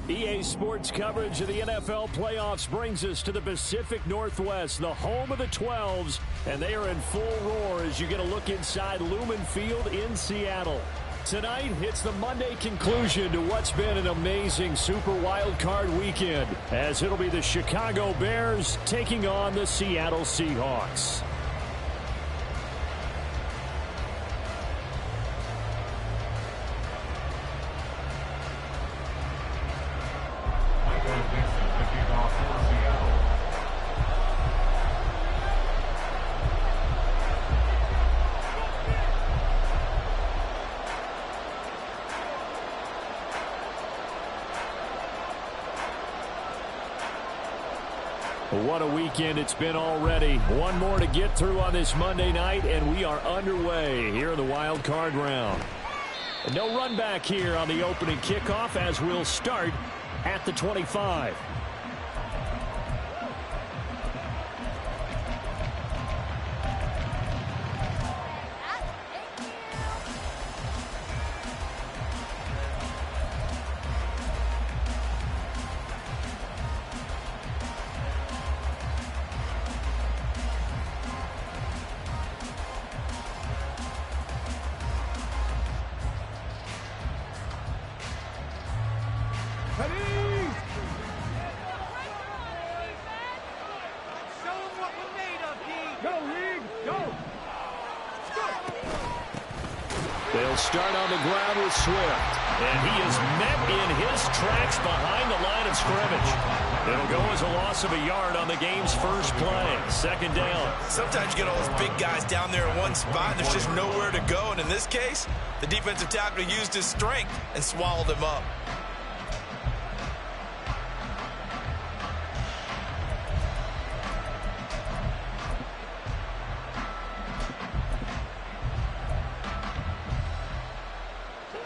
EA Sports coverage of the NFL playoffs brings us to the Pacific Northwest, the home of the 12s, and they are in full roar as you get a look inside Lumen Field in Seattle. Tonight, it's the Monday conclusion to what's been an amazing Super Wild Card weekend, as it'll be the Chicago Bears taking on the Seattle Seahawks. What a weekend it's been already. One more to get through on this Monday night, and we are underway here in the wild card round. No run back here on the opening kickoff as we'll start at the 25. They'll start on the ground with Swift, and he is met in his tracks behind the line of scrimmage. It'll go as a loss of a yard on the game's first play. Second down. Sometimes you get all those big guys down there in one spot, and there's just nowhere to go. And in this case, the defensive tackle used his strength and swallowed him up.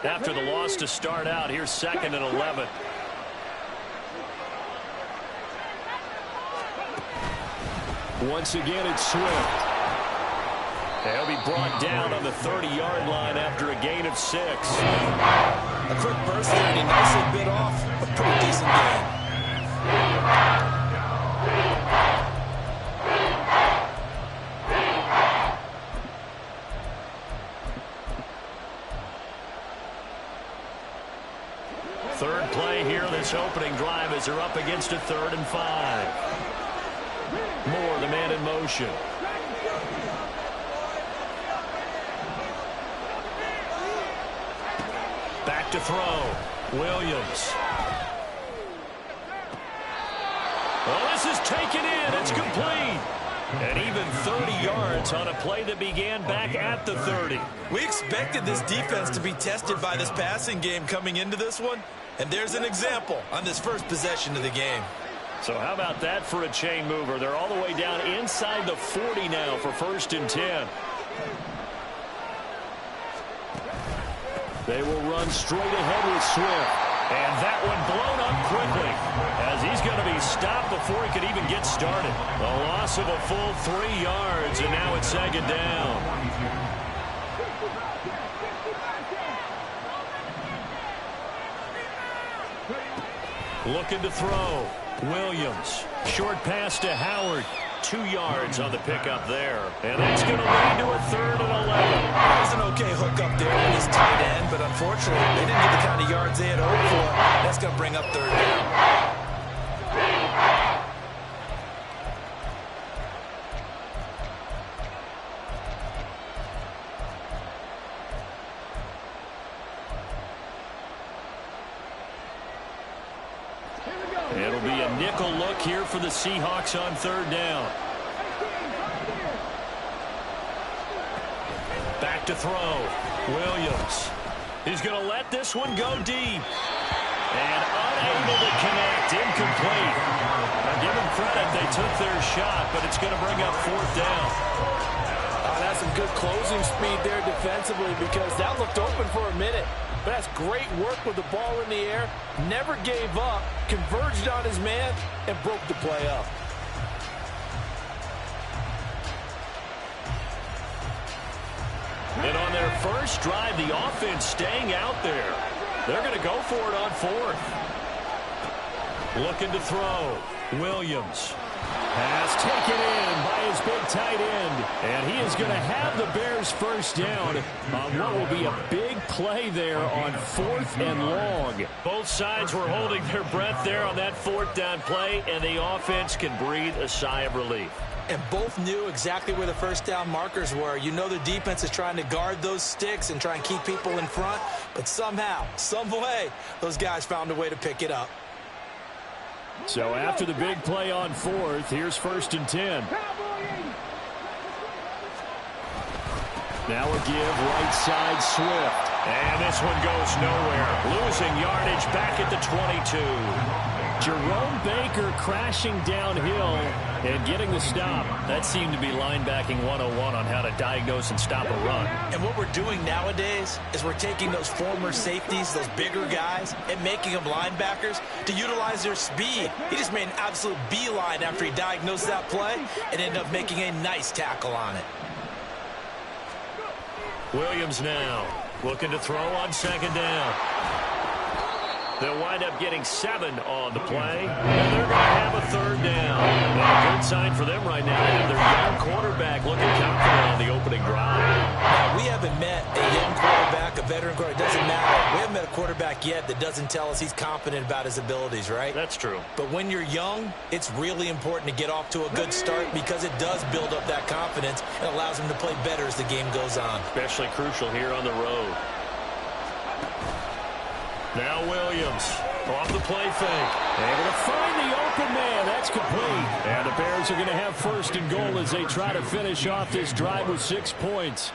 After the loss to start out, here's 2nd and 11. Once again, it's Swift. They'll be brought down on the 30-yard line after a gain of 6. A quick burst there, and he nicely bit off a pretty decent gain. Third play here in this opening drive as they're up against a 3rd and 5. Moore, the man in motion. Back to throw. Williams. Well, this is taken in. It's complete. And even 30 yards on a play that began back at the 30. We expected this defense to be tested by this passing game coming into this one. And there's an example on this first possession of the game. So how about that for a chain mover? They're all the way down inside the 40 now for 1st and 10. They will run straight ahead with Swift. And that one blown up quickly as he's going to be stopped before he could even get started. A loss of a full 3 yards, and now it's 2nd down. Looking to throw. Williams. Short pass to Howard. 2 yards on the pickup there. And that's going to lead to a 3rd and 11. That was an okay hook up there with his tight end, but unfortunately, they didn't get the kind of yards they had hoped for. That's going to bring up 3rd down. It'll be a nickel look here for the Seahawks on 3rd down. Back to throw. Williams. He's going to let this one go deep. And unable to connect. Incomplete. Now give them credit. They took their shot, but it's going to bring up 4th down. That's some good closing speed there defensively because that looked open for a minute. But that's great work with the ball in the air. Never gave up. Converged on his man and broke the play up. And on their first drive, the offense staying out there. They're going to go for it on 4th. Looking to throw. Williams. Pass taken in by his big tight end. And he is going to have the Bears first down on what will be a big play there on 4th and long. Both sides were holding their breath there on that 4th down play, and the offense can breathe a sigh of relief. And both knew exactly where the first down markers were. You know the defense is trying to guard those sticks and try and keep people in front. But somehow, some way, those guys found a way to pick it up. So after the big play on 4th, here's 1st and 10. Now a give right side Swift. And this one goes nowhere. Losing yardage back at the 22. Jerome Baker crashing downhill and getting the stop. That seemed to be linebacking 101 on how to diagnose and stop a run. And what we're doing nowadays is we're taking those former safeties, those bigger guys, and making them linebackers to utilize their speed. He just made an absolute beeline after he diagnosed that play and ended up making a nice tackle on it. Williams now looking to throw on 2nd down. They'll wind up getting 7 on the play, and they're going to have a 3rd down. And a good sign for them right now to have their young quarterback looking confident on the opening drive. Now, we haven't met a young quarterback, a veteran quarterback. It doesn't matter. We haven't met a quarterback yet that doesn't tell us he's confident about his abilities, right? That's true. But when you're young, it's really important to get off to a good start because it does build up that confidence and allows him to play better as the game goes on. Especially crucial here on the road. Now Williams off the play fake. Able to find the open man. That's complete. And the Bears are going to have 1st and goal as they try to finish off this drive with 6 points.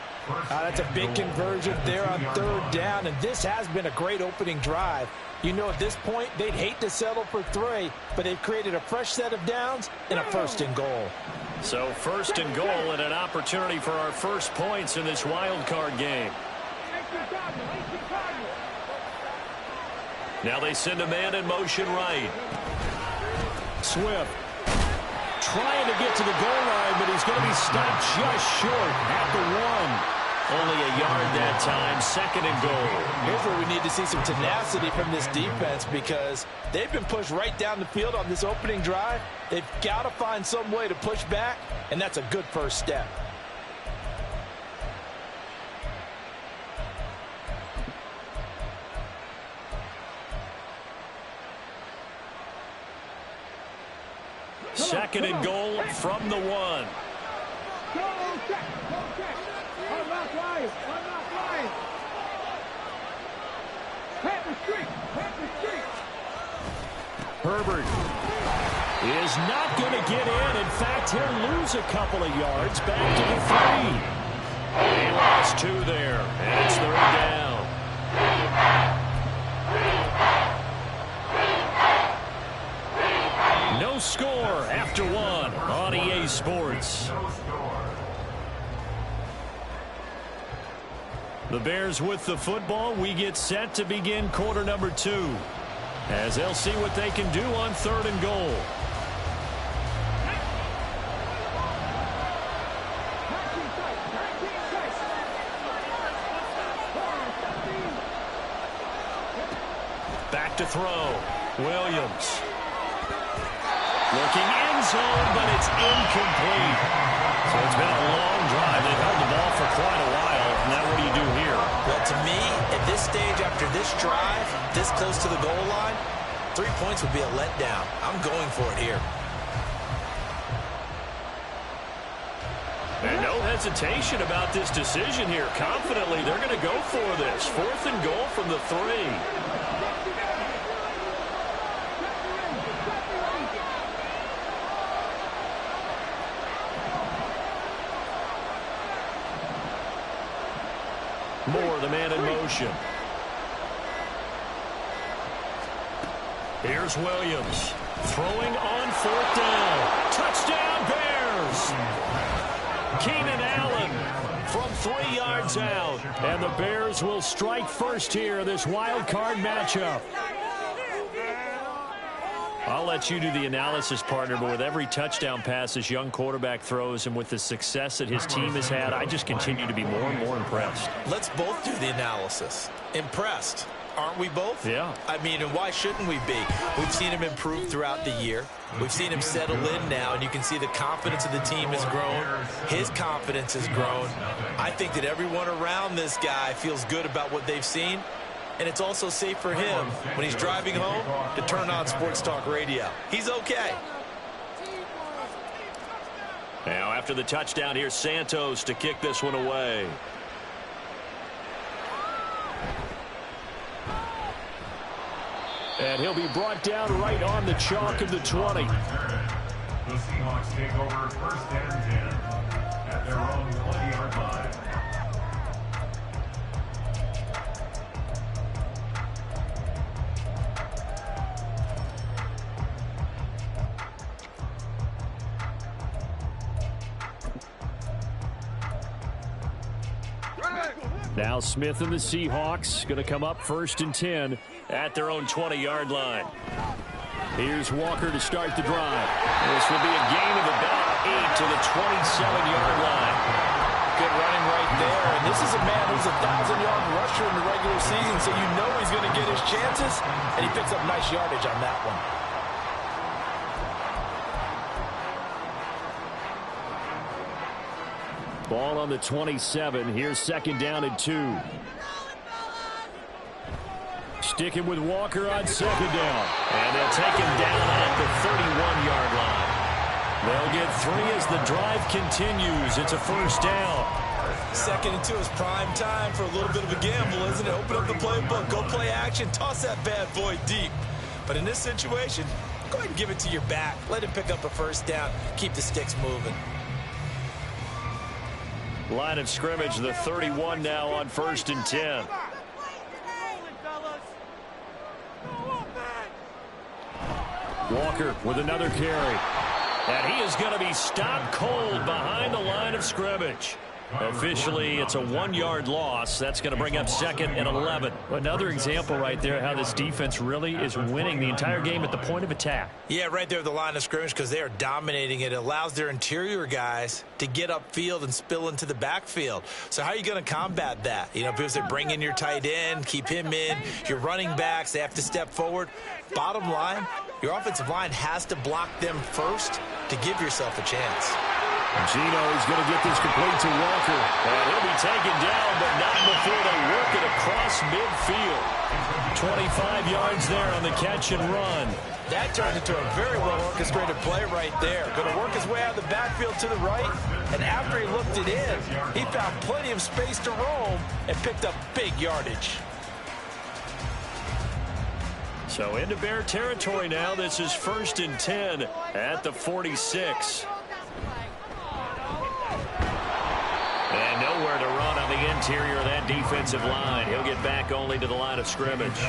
That's a big conversion there on 3rd down, and this has been a great opening drive. You know, at this point, they'd hate to settle for 3, but they've created a fresh set of downs and a 1st and goal. So 1st and goal and an opportunity for our first points in this wild card game. Now they send a man in motion right. Swift trying to get to the goal line, but he's going to be stopped just short at the 1. Only a yard that time, 2nd and goal. Here's where we need to see some tenacity from this defense because they've been pushed right down the field on this opening drive. They've got to find some way to push back, and that's a good first step. Second and goal from the 1. Herbert is not going to get in. In fact, he'll lose a couple of yards back to the 3. He lost 2 there, and it's 3rd down. No score after 1 on EA Sports. The Bears with the football. We get set to begin quarter number 2 as they'll see what they can do on 3rd and goal. Back to throw. Williams. Looking end zone, but it's incomplete. So it's been a long drive. They've held the ball for quite a while. Now what do you do here? Well, to me, at this stage, after this drive, this close to the goal line, 3 points would be a letdown. I'm going for it here. And no hesitation about this decision here. Confidently, they're going to go for this. 4th and goal from the 3. Moore, the man in motion. Here's Williams. Throwing on 4th down. Touchdown, Bears! Keenan Allen from 3 yards out. And the Bears will strike first here, this wild card matchup. I'll let you do the analysis, partner, but with every touchdown pass this young quarterback throws and with the success that his team has had, I just continue to be more and more impressed. Let's both do the analysis. Impressed. aren't we both? Yeah. I mean, and why shouldn't we be? We've seen him improve throughout the year. We've seen him settle in now, and you can see the confidence of the team has grown. His confidence has grown. I think that everyone around this guy feels good about what they've seen, and it's also safe for him when he's driving home to turn on Sports Talk Radio. He's okay. Now, after the touchdown, here's Santos to kick this one away. And he'll be brought down right on the chalk of the 20. The Seahawks take over 1st and 10 at their own 20-yard line. Now Smith and the Seahawks going to come up 1st and 10 at their own 20-yard line. Here's Walker to start the drive. This will be a gain of about 8 to the 27-yard line. Good running right there. And this is a man who's a 1,000-yard rusher in the regular season, so you know he's going to get his chances, and he picks up nice yardage on that one. Ball on the 27. Here's 2nd down and 2. Sticking with Walker on 2nd down. And they'll take him down at the 31-yard line. They'll get 3 as the drive continues. It's a 1st down. 2nd and 2 is prime time for a little bit of a gamble, isn't it? Open up the playbook, go play action, toss that bad boy deep. But in this situation, go ahead and give it to your back. Let him pick up a 1st down. Keep the sticks moving. Line of scrimmage, the 31 now on 1st and 10. Walker with another carry. And he is going to be stopped cold behind the line of scrimmage. Officially, it's a 1-yard loss. That's going to bring up 2nd and 11. Another example right there how this defense really is winning the entire game at the point of attack. Yeah, right there at the line of scrimmage because they are dominating it. It allows their interior guys to get upfield and spill into the backfield. So how are you going to combat that? You know, because they bring in your tight end, keep him in. Your running backs, they have to step forward. Bottom line, your offensive line has to block them first to give yourself a chance. Gino is going to get this complete to Walker. And he'll be taken down, but not before they work it across midfield. 25 yards there on the catch and run. That turned into a very well-orchestrated play right there. Going to work his way out of the backfield to the right, and after he looked it in, he found plenty of space to roam and picked up big yardage. So into Bear territory now. This is 1st and 10 at the 46. And nowhere to run on the interior of that defensive line. He'll get back only to the line of scrimmage.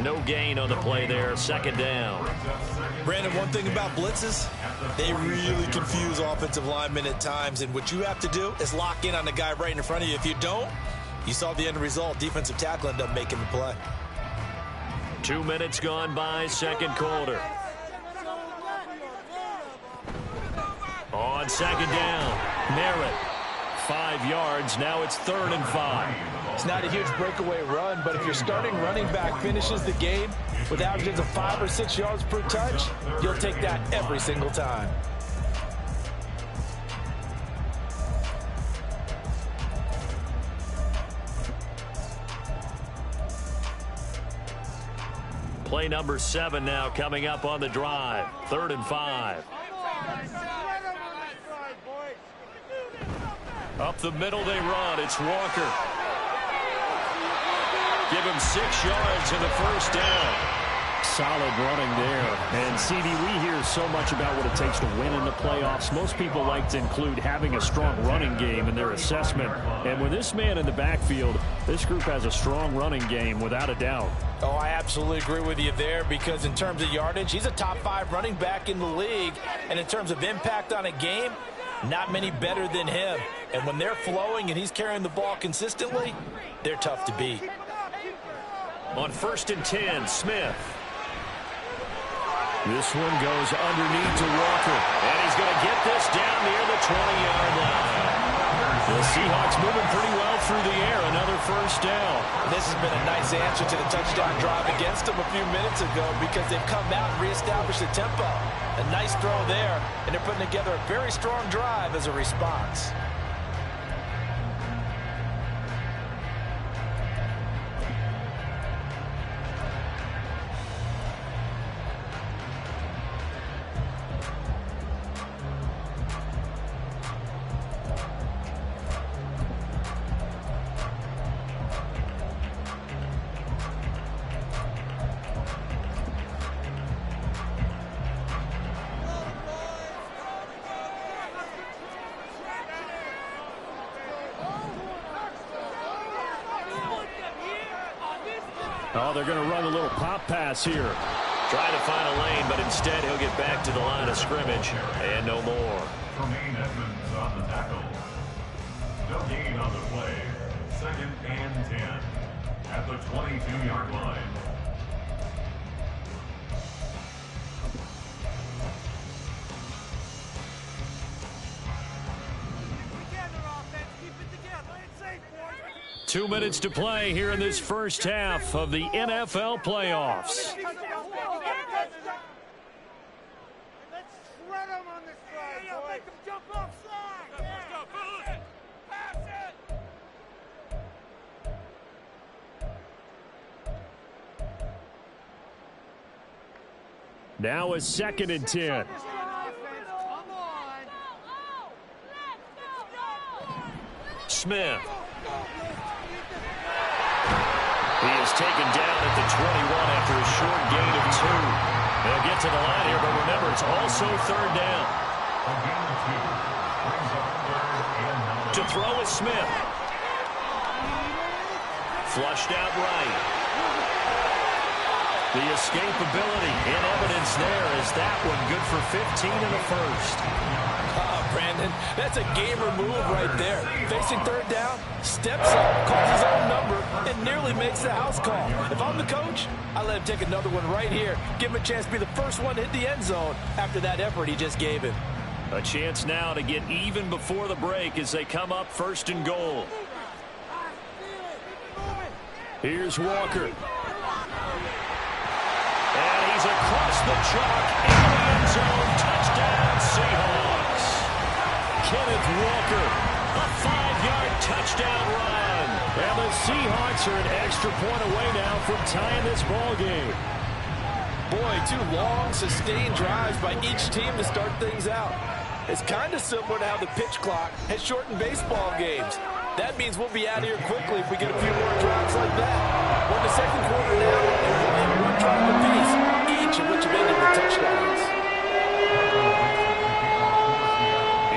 No gain on the play there. 2nd down. Brandon, one thing about blitzes, they really confuse offensive linemen at times. And what you have to do is lock in on the guy right in front of you. If you don't, you saw the end result. Defensive tackle ended up making the play. 2 minutes gone by, 2nd quarter. On 2nd down, Merritt, 5 yards. Now it's 3rd and 5. It's not a huge breakaway run, but if your starting running back finishes the game with averages of 5 or 6 yards per touch, you'll take that every single time. Play number 7 now coming up on the drive. 3rd and 5. Up the middle they run. It's Walker. Give him 6 yards in the 1st down. Solid running there. And, CD, we hear so much about what it takes to win in the playoffs. Most people like to include having a strong running game in their assessment. And with this man in the backfield, this group has a strong running game without a doubt. Oh, I absolutely agree with you there because in terms of yardage, he's a top 5 running back in the league. And in terms of impact on a game, not many better than him. And when they're flowing and he's carrying the ball consistently, they're tough to beat. On 1st and 10, Smith. This one goes underneath to Walker. And he's going to get this down near the 20-yard line. The Seahawks moving pretty well through the air. Another first down. This has been a nice answer to the touchdown drive against them a few minutes ago because they've come out and reestablished the tempo. A nice throw there, and they're putting together a very strong drive as a response. Oh, they're going to run a little pop pass here. Trying to find a lane, but instead he'll get back to the line of scrimmage. And no more. Tremaine Edmonds on the tackle. No gain on the play. 2nd and 10 at the 22-yard line. Two minutes to play here in this first half of the NFL playoffs. Now a 2nd and 10. Smith. He is taken down at the 21 after a short gain of 2. They'll get to the line here, but remember, it's also 3rd down. To throw is Smith. Flushed out right. The escapability in evidence there is that one good for 15 in the first. Brandon, that's a gamer move right there. Facing 3rd down, steps up, calls his own number, and nearly makes the house call. If I'm the coach, I let him take another one right here. Give him a chance to be the first one to hit the end zone after that effort he just gave him. A chance now to get even before the break as they come up 1st and goal. Here's Walker. And he's across the chalk in the end zone. Touchdown, Seahawks. Kenneth Walker, a 5-yard touchdown run. And the Seahawks are an extra point away now from tying this ball game. Boy, 2 long, sustained drives by each team to start things out. It's kind of similar to how the pitch clock has shortened baseball games. That means we'll be out of here quickly if we get a few more drives like that. We're in the 2nd quarter now, and we'll have 1 drive apiece, each of which have ended with touchdowns.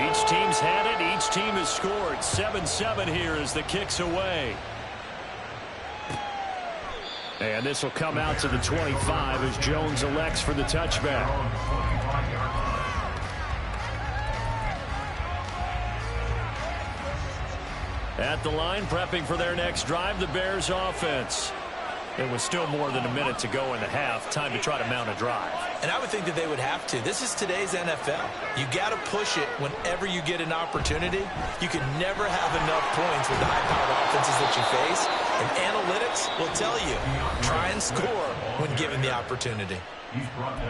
Each team's had it. Each team has scored. 7-7 here as the kick's away. And this will come out to the 25 as Jones elects for the touchback. At the line, prepping for their next drive, the Bears offense. It was still more than a minute to go in the half. Time to try to mount a drive. And I would think that they would have to. This is today's NFL. You got to push it whenever you get an opportunity. You can never have enough points with the high-powered offenses that you face. And analytics will tell you, try and score when given the opportunity.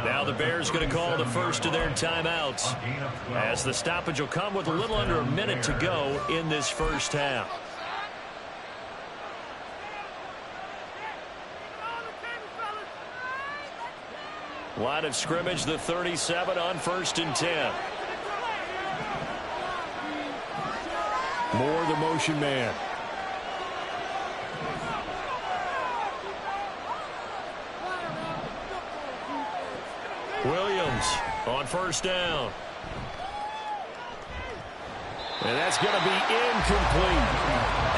Now the Bears going to call the first of their timeouts, as the stoppage will come with a little under a minute to go in this first half. Line of scrimmage, the 37 on 1st and 10. Moore, the motion man. Williams on 1st down. And that's going to be incomplete.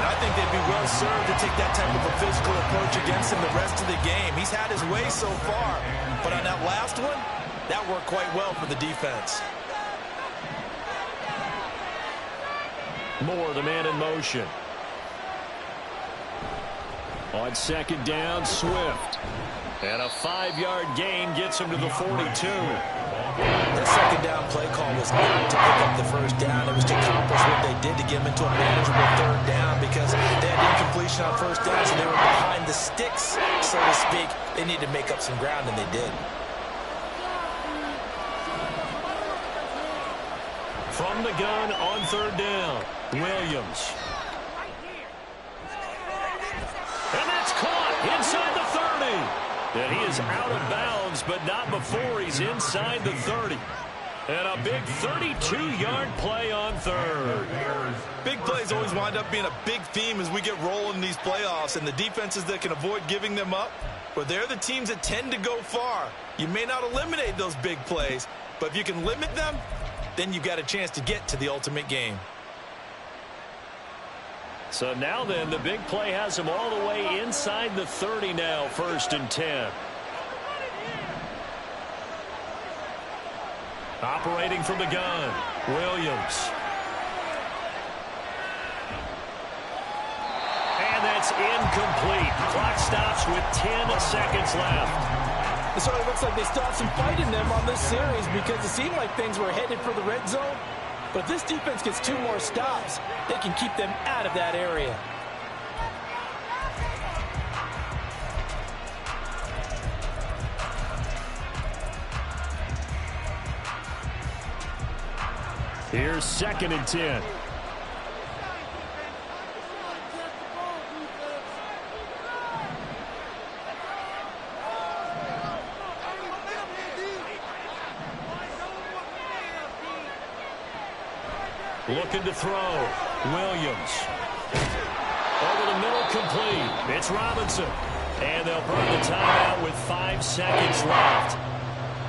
And I think they'd be well served to take that type of a physical approach against him the rest of the game. He's had his way so far. But on that last one, that worked quite well for the defense. Moore, the man in motion. On 2nd down, Swift. And a 5-yard gain gets him to the 42. Their second down play call was not to pick up the first down. It was to accomplish what they did to get them into a manageable third down because they had incompletion on first down, so they were behind the sticks, so to speak. They needed to make up some ground, and they did. From the gun on third down, Williams. And that's caught inside the 30. And he is out of bounds, but not before he's inside the 30. And a big 32-yard play on third. Big plays always wind up being a big theme as we get rolling in these playoffs, and the defenses that can avoid giving them up, but they're the teams that tend to go far. You may not eliminate those big plays, but if you can limit them, then you've got a chance to get to the ultimate game. So now then, the big play has him all the way inside the 30 now, 1st and 10. Operating from the gun, Williams. And that's incomplete. Clock stops with 10 seconds left. It sort of looks like they still have some fight in them on this series because it seemed like things were headed for the red zone. But if this defense gets 2 more stops, they can keep them out of that area. Here's 2nd and 10. Looking to throw. Williams. Over the middle, complete. It's Robinson. And they'll burn the timeout with 5 seconds left.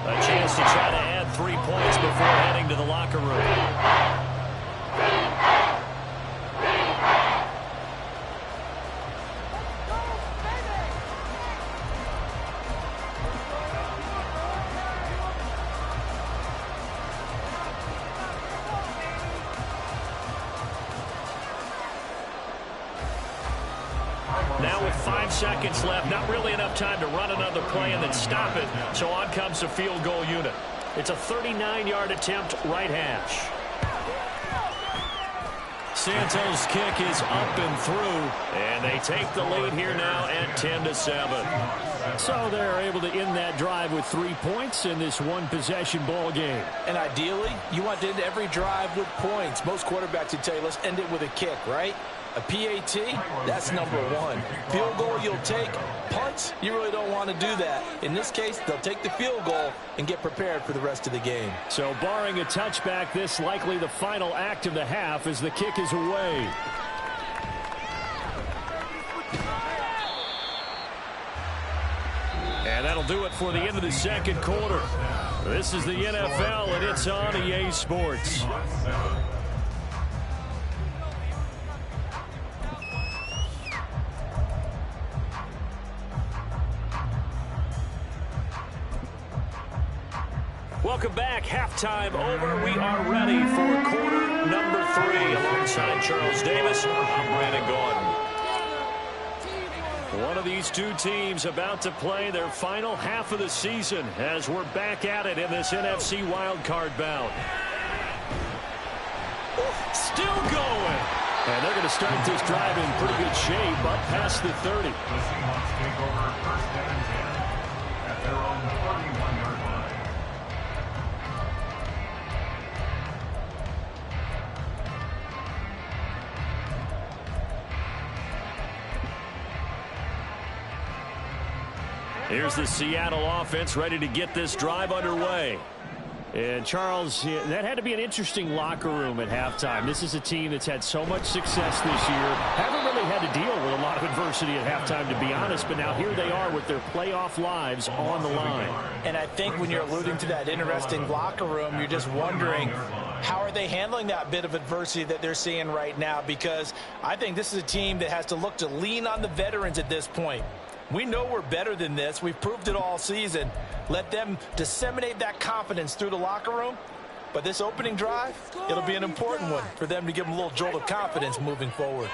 A chance to try to add 3 points before heading to the locker room. Now with 5 seconds left, not really enough time to run another play and then stop it. So on comes the field goal unit. It's a 39-yard attempt, right hash. Santos' kick is up and through, and they take the lead here now at 10-7. So they're able to end that drive with 3 points in this one-possession ball game. And ideally, you want to end every drive with points. Most quarterbacks would tell you, let's end it with a kick, right? A PAT, that's number 1. Field goal you'll take. Punts, you really don't want to do that. In this case, they'll take the field goal and get prepared for the rest of the game. So barring a touchback, this likely the final act of the half as the kick is away. And that'll do it for the end of the second quarter. This is the NFL, and it's on EA Sports. Welcome back. Halftime over. We are ready for quarter number 3. Alongside Charles Davis, I'm Brandon Gordon. One of these two teams about to play their final half of the season as we're back at it in this NFC wildcard bout. Still going. And they're going to start this drive in pretty good shape up past the 30. The Seahawks take over 1st and 10 at their own 31-yard line. Here's the Seattle offense ready to get this drive underway. And Charles, that had to be an interesting locker room at halftime. This is a team that's had so much success this year. Haven't really had to deal with a lot of adversity at halftime, to be honest. But now here they are with their playoff lives on the line. And I think when you're alluding to that interesting locker room, you're just wondering, how are they handling that bit of adversity that they're seeing right now? Because I think this is a team that has to look to lean on the veterans at this point. We know we're better than this. We've proved it all season. Let them disseminate that confidence through the locker room. But this opening drive, it'll be an important one for them to give them a little jolt of confidence moving forward.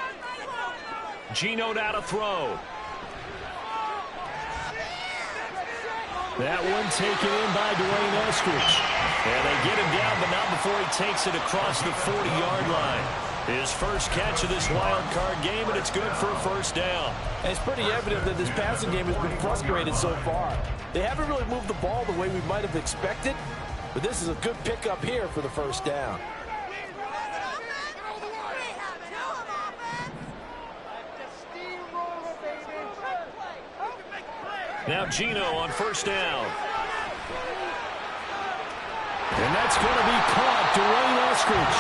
Geno now to throw. That one taken in by Dwayne Eskridge. And they get him down, but not before he takes it across the 40-yard line. His first catch of this wild card game, and it's good for a first down. And it's pretty evident that this passing game has been frustrated so far. They haven't really moved the ball the way we might have expected, but this is a good pickup here for the first down. Now Gino on first down. And that's going to be caught, Dwayne Eskridge.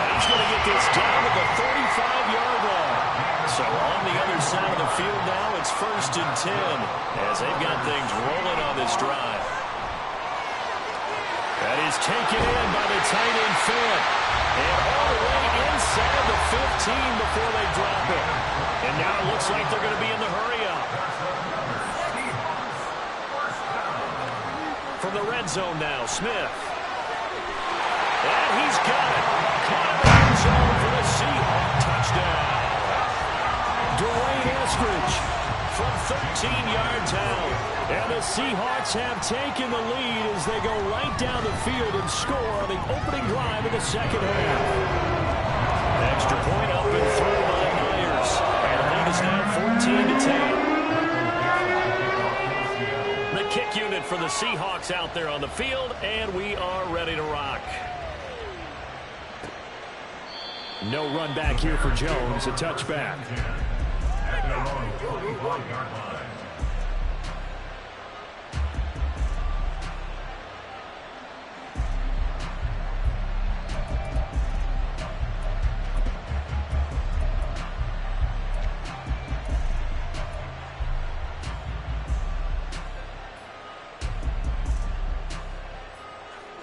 And he's going to get this down to the 35-yard line. So on the other side of the field now, it's 1st and 10 as they've got things rolling on this drive. That is taken in by the tight end Fant. And all the way inside the 15 before they drop it. And now it looks like they're going to be in the hurry-up. From the red zone now, Smith. And he's got it. Caught in the red zone for the Seahawks touchdown. Dwayne Eskridge from 13 yards out. And the Seahawks have taken the lead as they go right down the field and score on the opening drive of the second half. Extra point up and through by Myers. And the lead is now 14-10. The kick unit for the Seahawks out there on the field, and we are ready to rock. No run back here for Jones, a touchback.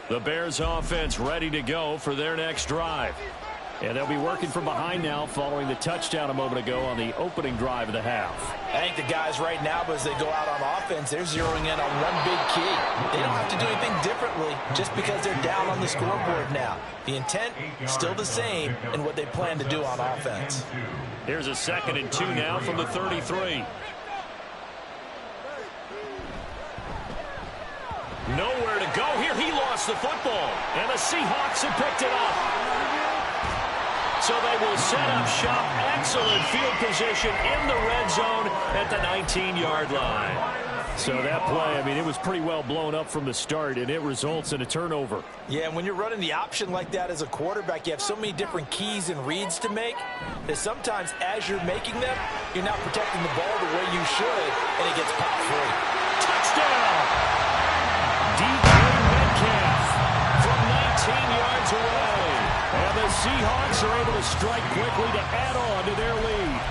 The Bears offense ready to go for their next drive. And they'll be working from behind now following the touchdown a moment ago on the opening drive of the half. I think the guys right now, as they go out on offense, they're zeroing in on one big key. They don't have to do anything differently just because they're down on the scoreboard now. The intent, still the same in what they plan to do on offense. Here's a 2nd and 2 now from the 33. Nowhere to go here. He lost the football. And the Seahawks have picked it up. So they will set up shop. Excellent field position in the red zone at the 19-yard line. So that play, I mean, it was pretty well blown up from the start, and it results in a turnover. Yeah, and when you're running the option like that as a quarterback, you have so many different keys and reads to make that sometimes as you're making them, you're not protecting the ball the way you should, and it gets popped free. Touchdown! DK Metcalf from 19 yards away. And the Seahawks are able to strike quickly to add on to their lead.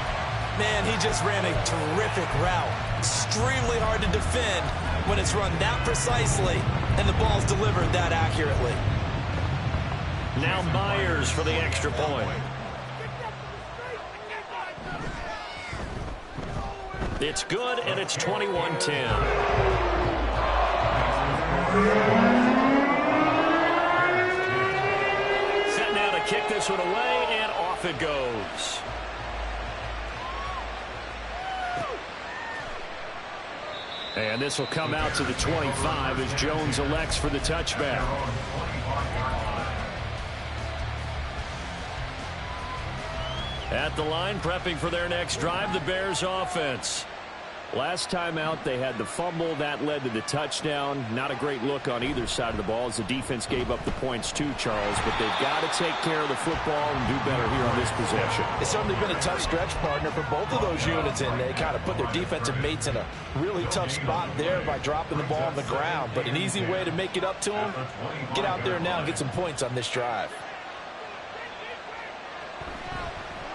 Man, he just ran a terrific route. Extremely hard to defend when it's run that precisely and the ball's delivered that accurately. Now Myers for the extra point. It's good, and it's 21-10. Set now to kick this one away, and off it goes. And this will come out to the 25 as Jones elects for the touchback. At the line, prepping for their next drive, the Bears offense. Last time out, they had the fumble. That led to the touchdown. Not a great look on either side of the ball as the defense gave up the points too, Charles. But they've got to take care of the football and do better here on this possession. It's certainly been a tough stretch, partner, for both of those units, and they kind of put their defensive mates in a really tough spot there by dropping the ball on the ground. But an easy way to make it up to them, get out there now and get some points on this drive.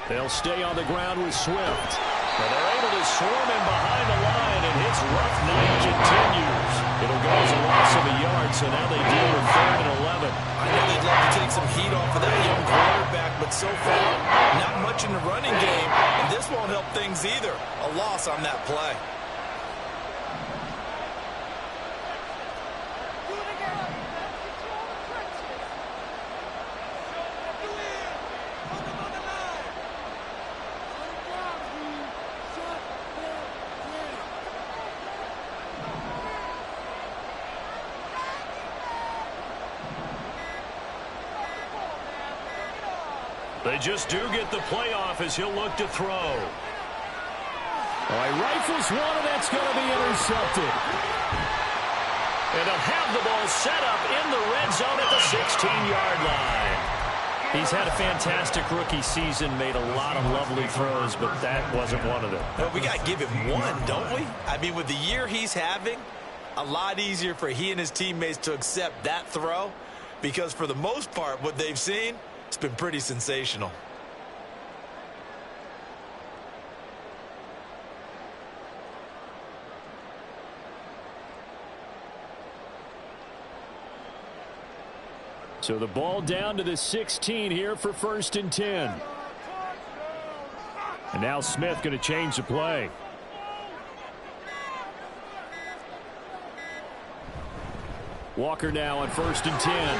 They'll stay on the ground with Swift. But they're able to swarm him behind the line, and his rough night continues. It'll go as a loss of a yard, so now they deal with 3rd and 11. I know they'd love to take some heat off of that young quarterback, but so far, not much in the running game, and this won't help things either. A loss on that play. They just do get the playoff as he'll look to throw. All right, rifles one, and that's going to be intercepted. And they'll have the ball set up in the red zone at the 16-yard line. He's had a fantastic rookie season, made a lot of lovely throws, but that wasn't one of them. Well, we got to give him one, don't we? I mean, with the year he's having, a lot easier for he and his teammates to accept that throw because for the most part, what they've seen, it's been pretty sensational. So the ball down to the 16 here for 1st and 10. And now Smith going to change the play. Walker now on 1st and 10.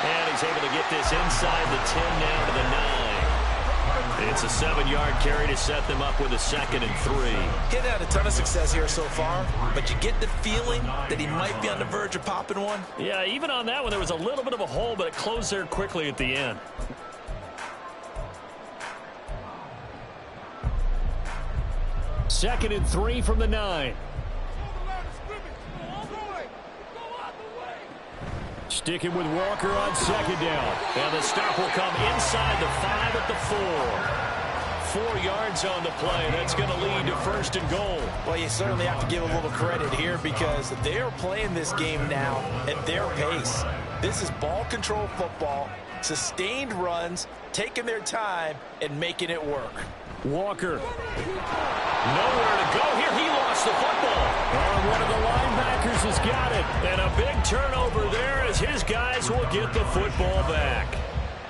And he's able to get this inside the 10 now to the 9. It's a 7-yard carry to set them up with a 2nd and 3. He's had a ton of success here so far, but you get the feeling that he might be on the verge of popping one. Yeah, even on that one, there was a little bit of a hole, but it closed there quickly at the end. Second and 3 from the 9. Sticking with Walker on 2nd down. And the stop will come inside the 5 at the 4. 4 yards on the play. That's going to lead to 1st and goal. Well, you certainly have to give a little credit here because they are playing this game now at their pace. This is ball control football, sustained runs, taking their time, and making it work. Walker. Nowhere to go here. He lost the football. One of the linebackers has got it. And a big turnover there as his guys will get the football back.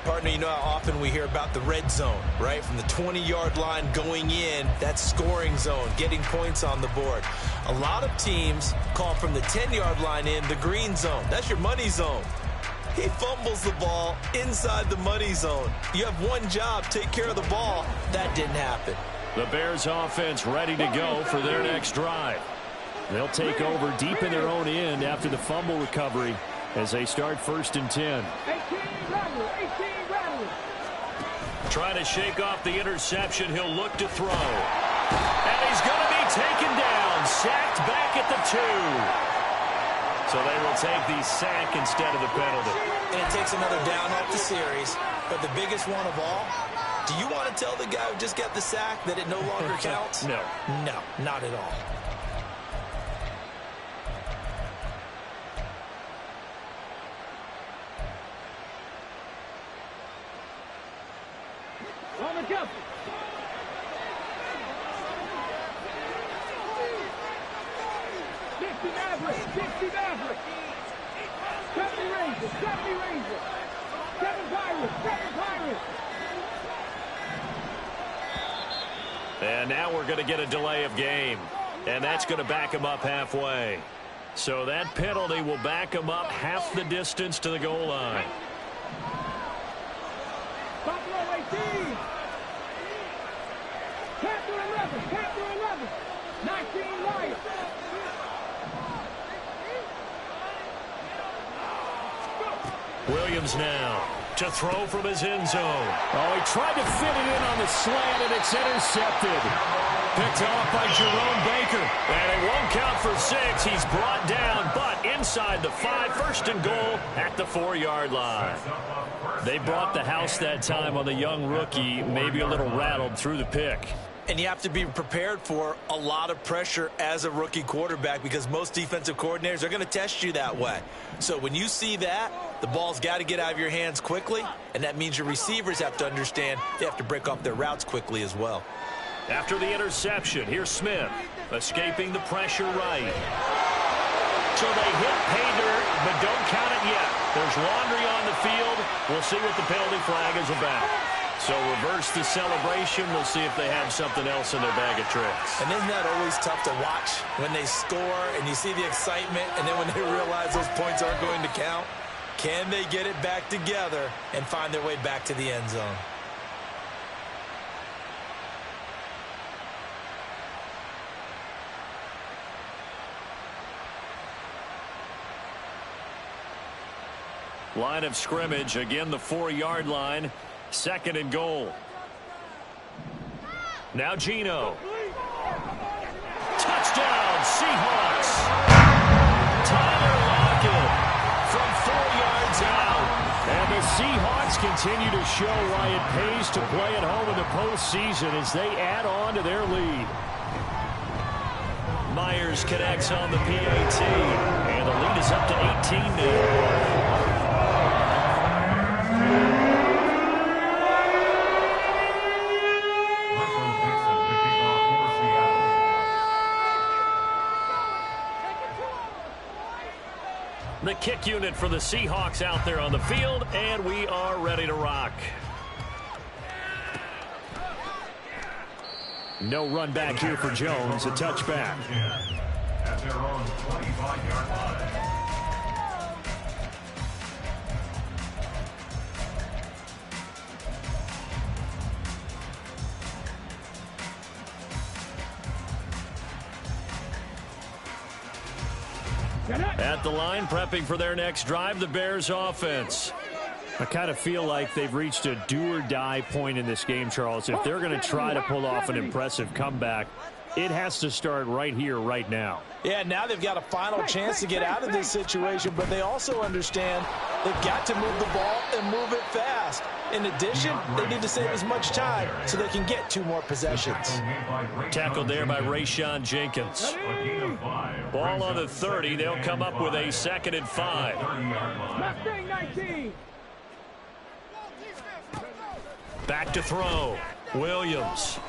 Partner, you know how often we hear about the red zone, right? From the 20-yard line going in, that scoring zone, getting points on the board. A lot of teams call from the 10-yard line in the green zone. That's your money zone. He fumbles the ball inside the money zone. You have one job, take care of the ball. That didn't happen. The Bears offense ready to go for their next drive. They'll take over deep in their own end after the fumble recovery as they start 1st and 10. Trying to shake off the interception. He'll look to throw. And he's going to be taken down. Sacked back at the 2. So they will take the sack instead of the penalty. And it takes another down off the series. But the biggest one of all, do you want to tell the guy who just got the sack that it no longer counts? No. No, not at all. On the jump. Dixie Maverick. 70 Rangers. 7 Pirates. And now we're going to get a delay of game. And that's going to back him up halfway. So that penalty will back him up half the distance to the goal line. Buffalo 18. Captain 11. 19 Lions. Williams now to throw from his end zone. Oh, he tried to fit it in on the slant, and it's intercepted. Picked off by Jerome Baker. And it won't count for 6. He's brought down, but inside the 5, 1st and goal at the 4-yard line. They brought the house that time on the young rookie, maybe a little rattled through the pick. And you have to be prepared for a lot of pressure as a rookie quarterback because most defensive coordinators are going to test you that way. So when you see that, the ball's got to get out of your hands quickly, and that means your receivers have to understand they have to break off their routes quickly as well. After the interception, here's Smith, escaping the pressure right. So they hit pay dirt, but don't count it yet. There's laundry on the field. We'll see what the penalty flag is about. So reverse the celebration. We'll see if they have something else in their bag of tricks. And isn't that always tough to watch when they score and you see the excitement, and then when they realize those points aren't going to count? Can they get it back together and find their way back to the end zone? Line of scrimmage, again the 4-yard line. 2nd and goal. Now Geno. Touchdown, Seahawks. Tyler Lockett from 4 yards out. And the Seahawks continue to show why it pays to play at home in the postseason as they add on to their lead. Myers connects on the PAT. And the lead is up to 18 now. The kick unit for the Seahawks out there on the field, and we are ready to rock. No run back here for Jones, a touchback. At their own 25-yard line. At the line, prepping for their next drive, the Bears offense. I kind of feel like they've reached a do-or-die point in this game, Charles. If they're going to try to pull off an impressive comeback, it has to start right here, right now. Yeah, now they've got a final chance to get out of this situation, but they also understand they've got to move the ball and move it fast. In addition, they need to save as much time so they can get 2 more possessions. Tackled there by Rayshon Jenkins. Ball on the 30. They'll come up with a 2nd and 5. Mustang 19. Back to throw. Williams.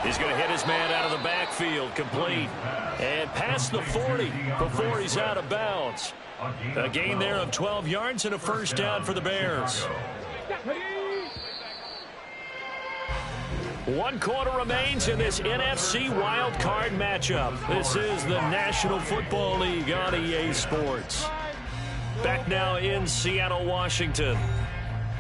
He's going to hit his man out of the backfield, complete. And past the 40 before he's out of bounds. A gain there of 12 yards and a first down for the Bears. 1 quarter remains in this NFC wild card matchup. This is the National Football League on EA Sports. Back now in Seattle, Washington.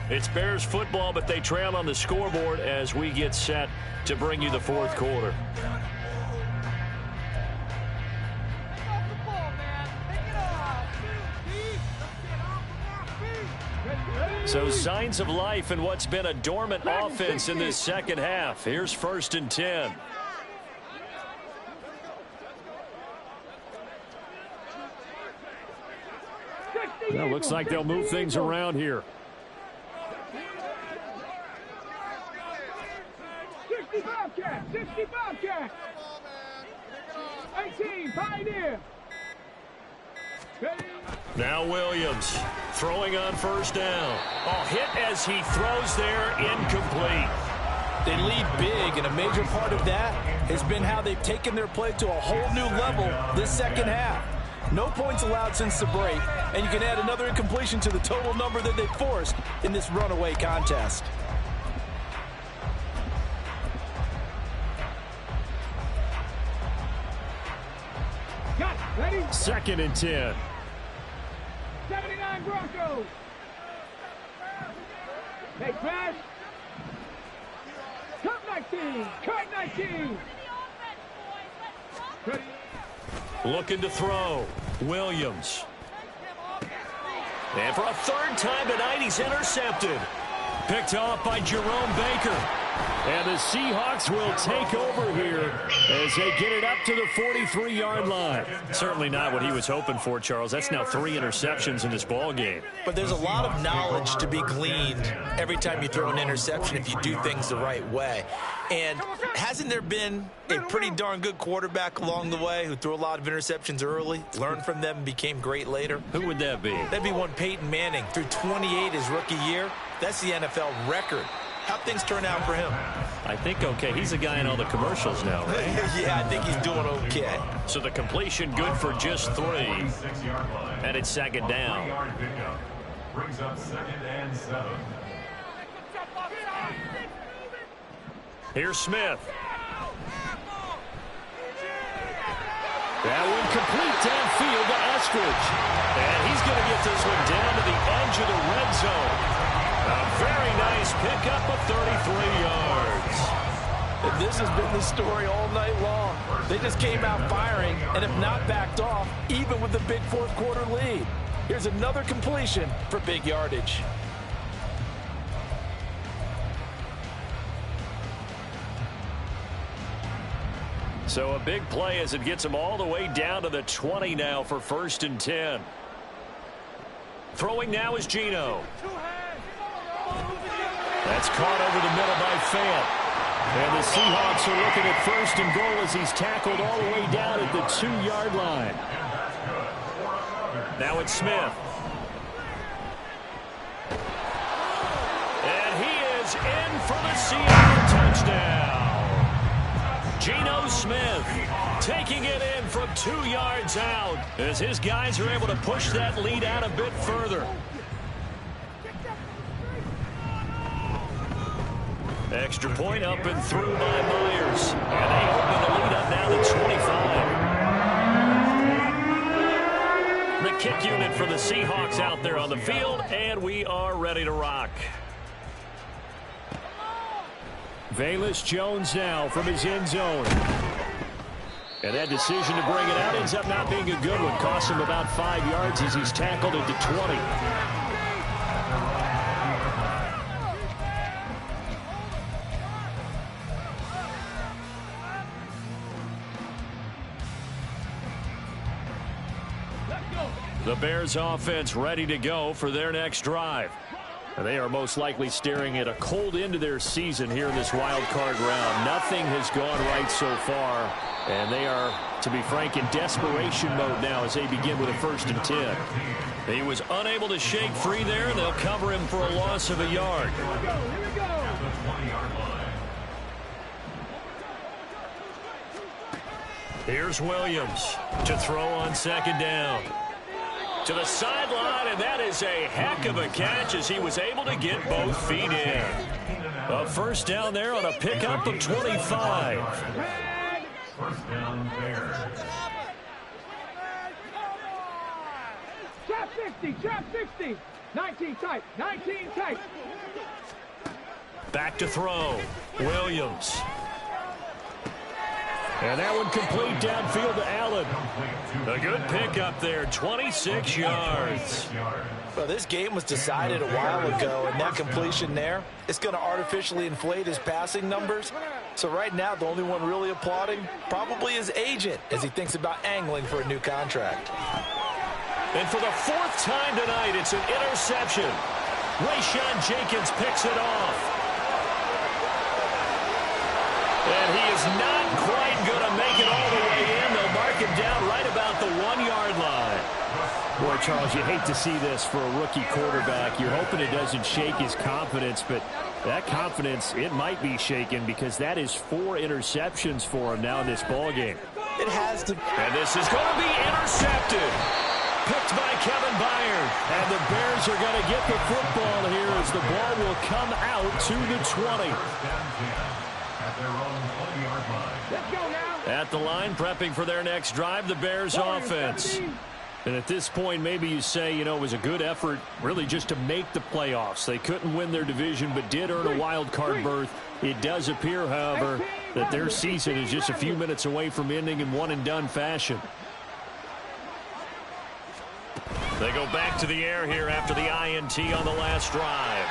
It's Bears football, but they trail on the scoreboard as we get set to bring you the 4th quarter. So signs of life in what's been a dormant offense in this second half. Here's 1st and 10. Well, looks like they'll move things around here. 60 Bobcat, 60 Bobcat. 18 Pioneer. Now Williams throwing on 1st down. Oh, hit as he throws there, incomplete. They lead big, and a major part of that has been how they've taken their play to a whole new level this second half. No points allowed since the break, and you can add another incompletion to the total number that they forced in this runaway contest. Got it. Ready? 2nd and 10. 79 Broncos. Hey, pass. Cut 19. Cut 19. Ready? Looking to throw. Williams. And for a 3rd time tonight, he's intercepted. Picked off by Jerome Baker. And the Seahawks will take over here as they get it up to the 43-yard line. Certainly not what he was hoping for, Charles. That's now 3 interceptions in this ball game. But there's a lot of knowledge to be gleaned every time you throw an interception if you do things the right way. And hasn't there been a pretty darn good quarterback along the way who threw a lot of interceptions early, learned from them, and became great later? Who would that be? That'd be one Peyton Manning. Threw 28 his rookie year. That's the NFL record. How'd things turn out for him? I think okay. He's a guy in all the commercials now, right? Yeah, I think he's doing okay. So the completion good for just 3. And it's 2nd down. Brings up 2nd and 7. Here's Smith. That one complete downfield to Eskridge. And he's going to get this one down to the edge of the red zone. A very nice pickup of 33 yards. And this has been the story all night long. They just came out firing and have not backed off, even with the big 4th quarter lead. Here's another completion for big yardage. So a big play as it gets him all the way down to the 20 now for 1st and 10. Throwing now is Geno. That's caught over the middle by Fant. And the Seahawks are looking at 1st and goal as he's tackled all the way down at the 2-yard line. Now it's Smith. And he is in for the Seahawks touchdown. Geno Smith taking it in from 2 yards out as his guys are able to push that lead out a bit further. Extra point up and through by Myers. And they open the lead up now to 25. The kick unit for the Seahawks out there on the field, and we are ready to rock. Velus Jones now from his end zone. And that decision to bring it out ends up not being a good one. Costs him about 5 yards as he's tackled at the 20. The Bears offense ready to go for their next drive. And they are most likely staring at a cold end to their season here in this wild card round. Nothing has gone right so far, and they are, to be frank, in desperation mode now as they begin with a 1st and 10. He was unable to shake free there, and they'll cover him for a loss of a yard. Here's Williams to throw on 2nd down. To the sideline, and that is a heck of a catch as he was able to get both feet in. A 1st down there on a pickup of 25. 1st down, Bears. Trap 60, trap 60. 19 tight, 19 tight. Back to throw. Williams. And that one complete downfield to Allen. A good pickup there, 26 yards. Well, this game was decided a while ago, and that completion there, it's going to artificially inflate his passing numbers. So right now, the only one really applauding probably his agent as he thinks about angling for a new contract. And for the 4th time tonight, it's an interception. Rayshawn Jenkins picks it off. And he is not quite going to make it all the way in. They'll mark him down right about the 1-yard line. Boy, Charles, you hate to see this for a rookie quarterback. You're hoping it doesn't shake his confidence, but that confidence, it might be shaken because that is 4 interceptions for him now in this ballgame. It has to. And this is going to be intercepted. Picked by Kevin Byard. And the Bears are going to get the football here as the ball will come out to the 20. Let's go now. At the line, prepping for their next drive, the Bears offense. And at this point, maybe you say, you know, it was a good effort really just to make the playoffs. They couldn't win their division, but did earn a wild card berth. It does appear, however, that their season is just a few minutes away from ending in one-and-done fashion. They go back to the air here after the INT on the last drive.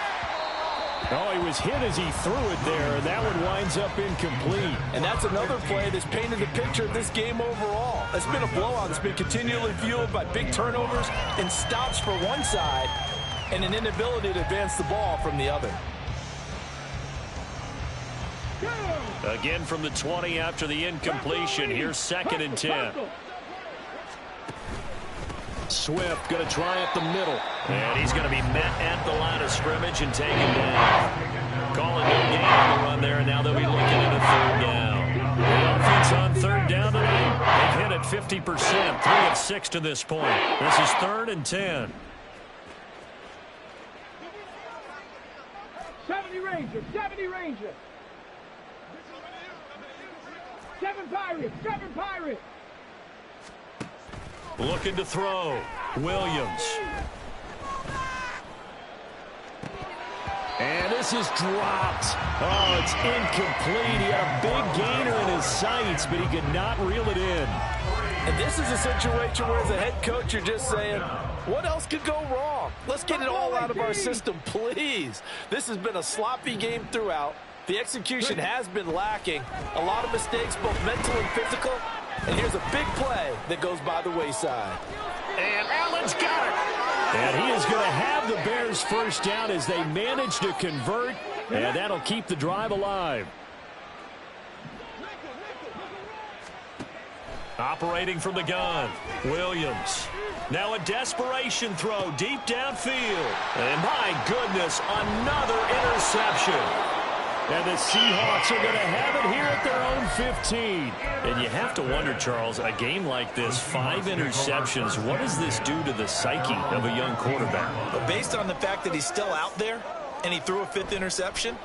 Oh, he was hit as he threw it there, and that one winds up incomplete. And that's another play that's painted the picture of this game overall. It's been a blowout that's been continually fueled by big turnovers and stops for one side and an inability to advance the ball from the other. Again from the 20 after the incompletion. Here's 2nd and 10. Swift going to try up the middle. And he's going to be met at the line of scrimmage and taken down. Calling no gain on the run there, and now they'll be looking at a 3rd down. The offense on 3rd down tonight, they've hit at 50%, 3 of 6 to this point. This is 3rd and 10. 70 Rangers, 70 Rangers. 7 Pirates, 7 Pirates. Looking to throw. Williams. And this is dropped. Oh, it's incomplete. He had a big gainer in his sights, but he could not reel it in. And this is a situation where as a head coach, you're just saying, What else could go wrong? Let's get it all out of our system, please. This has been a sloppy game throughout. The execution has been lacking. A lot of mistakes, both mental and physical. And here's a big play that goes by the wayside. And Allen's got it. And he is going to have the Bears first down as they manage to convert. And that'll keep the drive alive. Operating from the gun, Williams. Now a desperation throw deep downfield. And my goodness, another interception. And the Seahawks are going to have it here at their own 15. And you have to wonder, Charles, a game like this, 5 interceptions, what does this do to the psyche of a young quarterback? But based on the fact that he's still out there and he threw a 5th interception,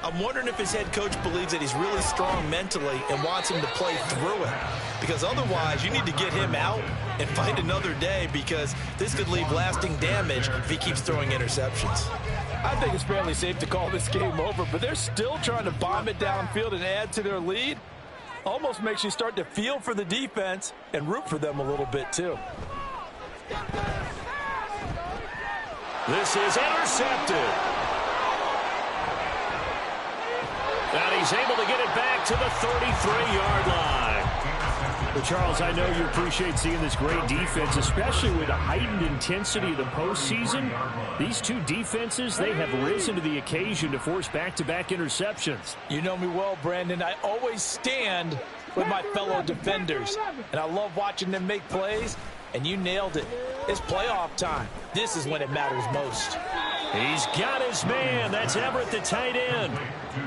I'm wondering if his head coach believes that he's really strong mentally and wants him to play through it. Because otherwise, you need to get him out and find another day, because this could leave lasting damage if he keeps throwing interceptions. I think it's fairly safe to call this game over, but they're still trying to bomb it downfield and add to their lead. Almost makes you start to feel for the defense and root for them a little bit, too. This is intercepted. And he's able to get it back to the 33-yard line. Well, Charles, I know you appreciate seeing this great defense, especially with the heightened intensity of the postseason. These two defenses, they have risen to the occasion to force back-to-back interceptions. You know me well, Brandon. I always stand with my fellow defenders, and I love watching them make plays, and you nailed it. It's playoff time. This is when it matters most. He's got his man. That's Everett, the tight end.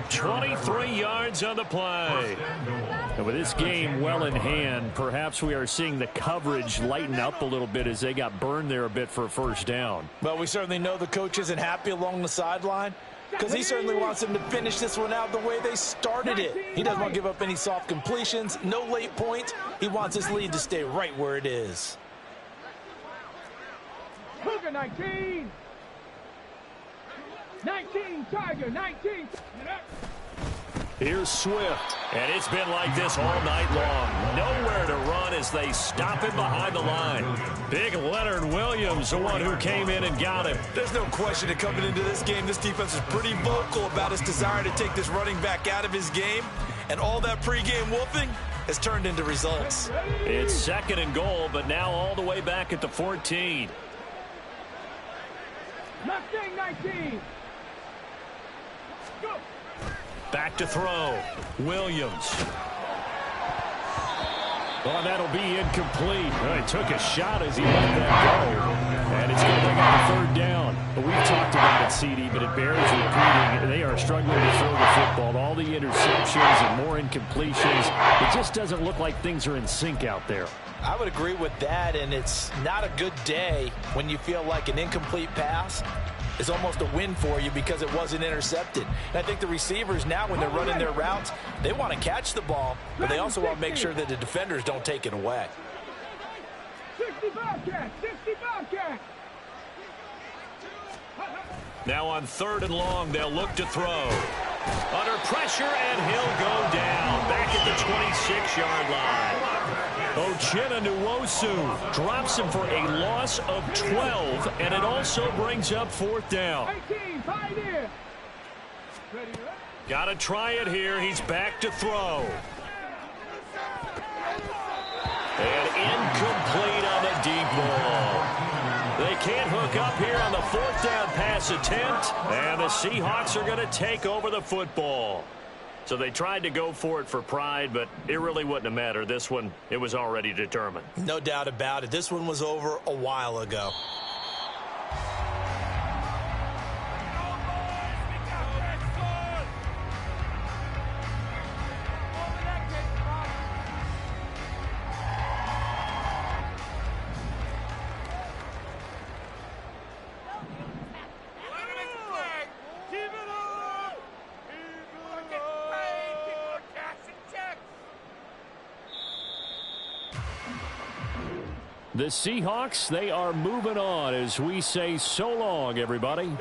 23 yards on the play. And with this game well in hand, perhaps we are seeing the coverage lighten up a little bit as they got burned there a bit for a first down. Well, we certainly know the coach isn't happy along the sideline, because he certainly wants them to finish this one out the way they started it. He doesn't want to give up any soft completions, no late points. He wants his lead to stay right where it is. Cougar 19. 19, Tiger, 19. Here's Swift. And it's been like this all night long. Nowhere to run as they stop him behind the line. Big Leonard Williams, the one who came in and got him. There's no question that coming into this game, this defense is pretty vocal about its desire to take this running back out of his game. And all that pregame wolfing has turned into results. It's 2nd and goal, but now all the way back at the 14. Mustang 19. Go. Back to throw. Williams. Well, that'll be incomplete. Well, he took a shot as he let that go. And it's going to bring up a 3rd down. But we've talked about it, CD, but it bears repeating. They are struggling to throw the football. All the interceptions and more incompletions. It just doesn't look like things are in sync out there. I would agree with that, and it's not a good day when you feel like an incomplete pass is almost a win for you because it wasn't intercepted. And I think the receivers now, when they're running their routes, they want to catch the ball, but they also want to make sure that the defenders don't take it away. 60 Bobcat, 60 Bobcat. Now on 3rd and long, they'll look to throw. Under pressure, and he'll go down back at the 26-yard line. Uchenna Nwosu drops him for a loss of 12, and it also brings up 4th down. 18, Pioneer. Got to try it here. He's back to throw. And incomplete on the deep ball. They can't hook up here on the 4th down pass attempt, and the Seahawks are going to take over the football. So they tried to go for it for pride, but it really wouldn't have mattered. This one, it was already determined. No doubt about it. This one was over a while ago. The Seahawks, they are moving on as we say so long, everybody.